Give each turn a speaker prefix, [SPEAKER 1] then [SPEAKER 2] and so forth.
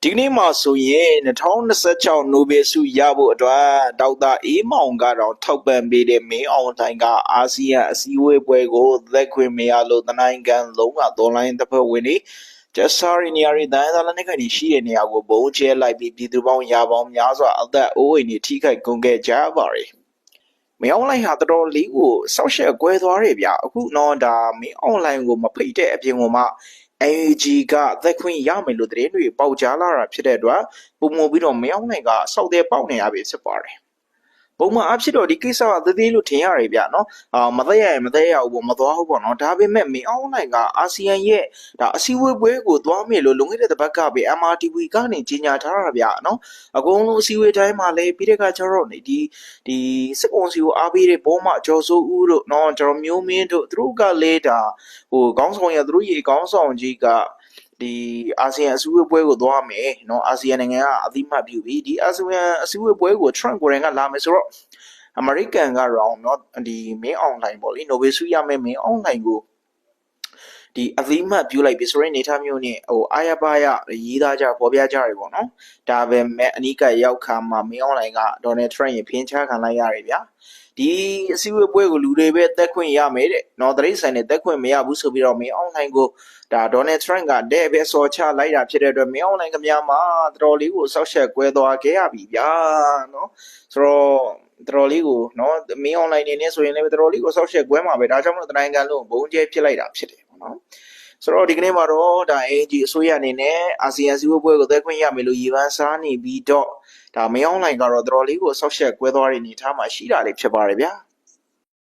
[SPEAKER 1] ဒီနေ့မှာဆိုရင်2026နိုဘယ်ဆုရဖို့အတွက်ဒေါက်တာအေးမောင်ကတော့ထောက်ပံ့ပေးတဲ့မင်းအောင်လှိုင်ကအာဆီယံအစည်းအဝေးပွဲကိုသက်ခွင့်မရလို့တနိုင်ငံလုံးကတော်လိုင်းတစ်ဖက်ဝင်နေကျဆာရီနီယာရီဒိုင်းသာလနဲ့ကနေရှိတဲ့နေရာကိုဘုံကျဲလိုက်ပြီးပြည်သူပေါင်းရာပေါင်းများစွာအသက်အိုးအိမ်တွေထိခိုက်ကုန်ခဲ့ကြပါတယ်မင်းအောင်လှိုင်ဟာတော်တော်လေးကိုဆောက်ရှက်ကွဲသွားတယ်ဗျအခုတော့ဒါမင်းအောင်လှိုင်ကိုမဖိတ်တဲ့အပြင်ကမှAG ကသက်ခွင့်ရမယ်လို့သတင်းတွေပေါက်ကြားလာတာဖြစ်တဲ့အတွက်ပုံမပြီးတော့မင်းအောင်လှိုင်ကစောက်တဲ့ပေါက်နေရပြီဖြစ်ပါတယ်ပုံမှန်အဖြစ်တော့ဒီကိစ္စကသေးသေးလို့ထင်ရတယ်ဗျနော်မသက်ရရင်မသက်ရဘူးပေါ့မသွားဘူးပေါ့နော်ဒါပေမဲ့မင်းအောင်လှိုင်ကအာဆီယံရဲ့ဒါအစည်းအဝေးပွဲကိုသွားမယ်လို့လုံခဲ့တဲ့တပတ်ကပဲ MRTV ကနေကြီးညာထားတာဗျနော်အကုန်လုံးအစည်းအဝေးတိုင်းမှာလည်းပြီးတဲ့ကကျတော့ဒီစစ်ကောင်စီကိုအားပေးတဲ့ဘောမကျော်စိုးဦးတို့နော်ကျွန်တော်မျိုးမင်းတို့သူတို့ကလည်းဒါခေါင်းဆောင်ရသူတို့ရေခေါင်းဆောင်ကြီးကဒီအာဆီယံအစည်းအဝေးပွဲကိုသွားမယ်နော်အာဆီယံနိုင်ငံကအသိမှတ်ပြုပြီးဒီအာဆီယံအစည်းအဝေးပွဲကို Trump ကိုယ်တိုင်ကလာမယ်ဆိုတော့အမေရိကန်ကတော့เนาะဒီမင်းအောင်လှိုင်ပေါ့လေနိုဘယ်ဆုရမယ်မင်းအောင်လှိုင်ကိုဒီအသိမှတ်ပြုလိုက်ပြီဆိုရင်နေထားမျိုးနဲ့အာရပါရရေးသားကြပေါ်ပြကြရပေါ့နော်ဒါပဲမဲ့အနိကရောက်ခါမှာမင်းအောင်လှိုင်ကဒေါ်နယ်ထရန့်ရင်ဖင်းချခံလိုက်ရတယ်ဗျာဒီအစည်းအဝေးပွဲကိုလူတွေပဲတက်ခွင့်ရမယ်တဲ့နော်တရိတ်ဆိုင်နဲ့တက်ခွင့်မရဘူးဆိုပြီးတော့မင်းအောင်လှိုင်ကိုဒါဒေါ်နယ်ထရန့်ကတဲ့ပဲစော်ချလိုက်တာဖြစ်တဲ့အတွက်မင်းအောင်လှိုင်ကများမှာတော်တော်လေးကိုဆောက်ရှက်ကွဲသွားခဲ့ရပြီဗျာနော်ဆိုတော့တော်တော်လေးကိုနော်မင်းအောင်လှိုင်နေနေဆိုရင်လည်းတော်တော်လေးကိုဆောက်ရှက်ကွဲမှာပဲဒါကြောင့်မလို့တနိုင်ငံလုံးဘုံကျဲဖြစ်လိုက်တာဖြစ်တယ်ပေါ့နော်ဆိုတော့ဒီကနေ့မှာတော့ဒါ AG အစိုးရအနေနဲ့အာဆီယံစည်းဝေးပွဲကိုသက်ခွင့်ရမယ်လို့ရည်မှန်းစားနေပြီးတော့ဒါမင်းအောင်လှိုင်ကတော့တော်တော်လေးကိုဆောက်ရှက်ကွဲသွားတဲ့အနေအထားမှာရှိတာလေးဖြစ်ပါတယ်ဗျာ